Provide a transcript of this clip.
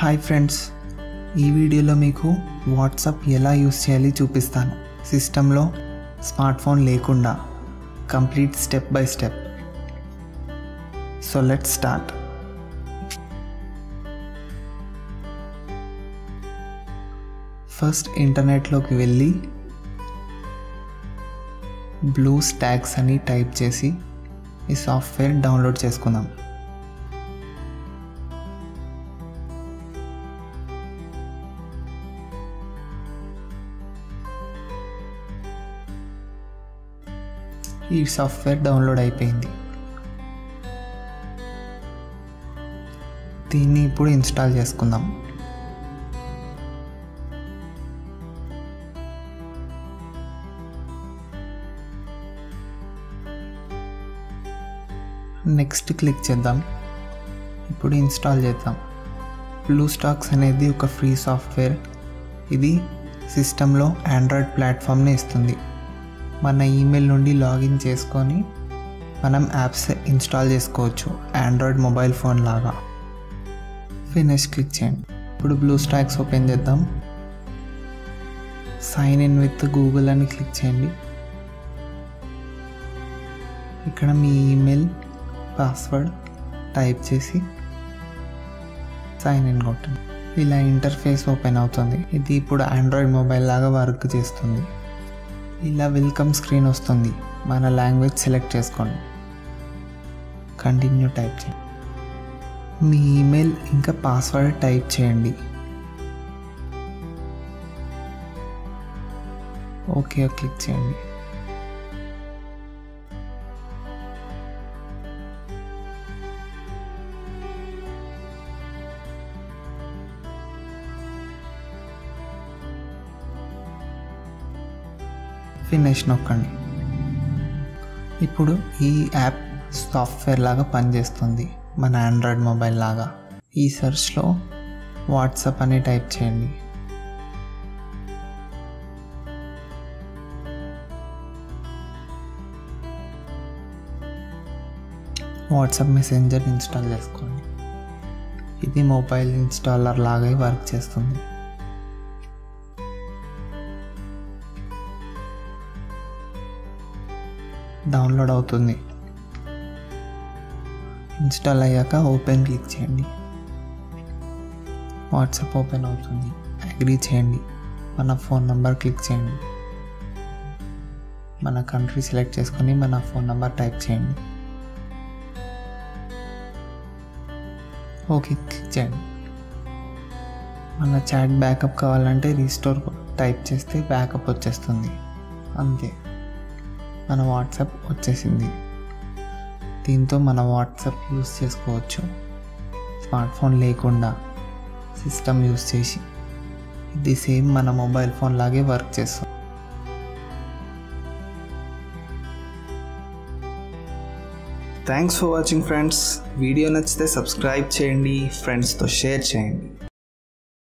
Hi friends, ఈ వీడియోలో మీకు వాట్సాప్ ఎలా యూస్ చేయాలి చూపిస్తాను. సిస్టంలో స్మార్ట్ ఫోన్ లేకుండా complete step by step. So let's start. First ఇంటర్నెట్లోకి వెళ్ళి బ్లూ స్టాక్స్ అని టైప్ చేసి ఈ సాఫ్ట్వేర్ డౌన్లోడ్ చేసుకుందాం. ఈ సాఫ్ట్వేర్ డౌన్లోడ్ అయిపోయింది. దీన్ని ఇప్పుడు ఇన్స్టాల్ చేసుకుందాం. నెక్స్ట్ క్లిక్ చేద్దాం. ఇప్పుడు ఇన్స్టాల్ చేద్దాం. బ్లూ స్టాక్స్ అనేది ఒక ఫ్రీ సాఫ్ట్వేర్. ఇది సిస్టంలో ఆండ్రాయిడ్ ప్లాట్ఫామ్ని ఇస్తుంది. మన ఈమెయిల్ నుండి లాగిన్ చేసుకొని మనం యాప్స్ ఇన్స్టాల్ చేసుకోవచ్చు, ఆండ్రాయిడ్ మొబైల్ ఫోన్ లాగా. ఫినిష్ క్లిక్ చేయండి. ఇప్పుడు బ్లూ స్టాక్స్ ఓపెన్ చేద్దాం. సైన్ ఇన్ విత్ గూగుల్ అని క్లిక్ చేయండి. ఇక్కడ మీ ఈమెయిల్ పాస్వర్డ్ టైప్ చేసి సైన్ ఇన్ కొట్టండి. ఇలా ఇంటర్ఫేస్ ఓపెన్ అవుతుంది. ఇది ఇప్పుడు ఆండ్రాయిడ్ మొబైల్ లాగా వర్క్ చేస్తుంది. ఇలా వెల్కమ్ స్క్రీన్ వస్తుంది. మన లాంగ్వేజ్ సెలెక్ట్ చేసుకోండి. కంటిన్యూ టైప్ చేయండి. మీ ఈమెయిల్ ఇంకా పాస్వర్డ్ టైప్ చేయండి. ఓకే క్లిక్ చేయండి. ఫినిష్ నొక్కండి. ఇప్పుడు ఈ యాప్ సాఫ్ట్వేర్ లాగా పనిచేస్తుంది, మన ఆండ్రాయిడ్ మొబైల్ లాగా. ఈ సెర్చ్లో వాట్సాప్ అని టైప్ చేయండి. వాట్సాప్ మెసెంజర్ ఇన్స్టాల్ చేసుకోండి. ఇది మొబైల్ ఇన్స్టాలర్ లాగే వర్క్ చేస్తుంది. డౌన్లోడ్ అవుతుంది. ఇన్స్టాల్ అయ్యాక ఓపెన్ క్లిక్ చేయండి. వాట్సాప్ ఓపెన్ అవుతుంది. అగ్రీ చేయండి. మన ఫోన్ నెంబర్ క్లిక్ చేయండి. మన కంట్రీ సెలెక్ట్ చేసుకొని మన ఫోన్ నెంబర్ టైప్ చేయండి. ఓకే క్లిక్ చేయండి. మన చాట్ బ్యాకప్ కావాలంటే రీస్టోర్ టైప్ చేస్తే బ్యాకప్ వచ్చేస్తుంది. అంతే, మన వాట్సాప్ వచ్చేసింది. దీంతో మన వాట్సాప్ యూస్ చేసుకోవచ్చు స్మార్ట్ ఫోన్ లేకుండా, సిస్టమ్ యూస్ చేసి. ఇది సేమ్ మన మొబైల్ ఫోన్ లాగే వర్క్ చేస్తుంది. Thanks for watching friends. Video నచ్చితే సబ్స్క్రైబ్ చేయండి, ఫ్రెండ్స్తో షేర్ చేయండి.